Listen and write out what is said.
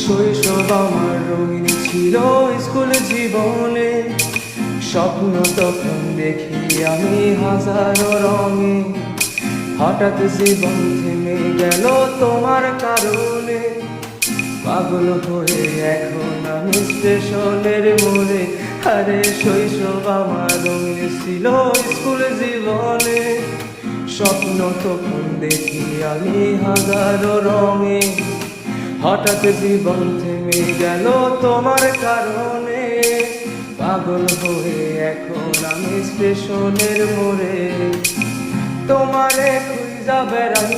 শৈশব আমার রঙিন ছিল স্কুল জীবনে, স্বপ্ন তখন দেখি আমি হাজারো রঙে। হঠাৎ জীবন থেমে গেল তোমার কারণে, পাগল হয়ে এখন আমি স্টেশনের মোড়ে। আরে শৈশব আমার রঙিন ছিল স্কুল জীবনে, স্বপ্ন তখন দেখি আমি হাজারো রঙে। হঠাৎ জীবন থেমে গেল তোমার কারণে, পাগল হয়ে এখন আমি স্টেশনের মোড়ে। তোমারে খুঁজা বেড়াই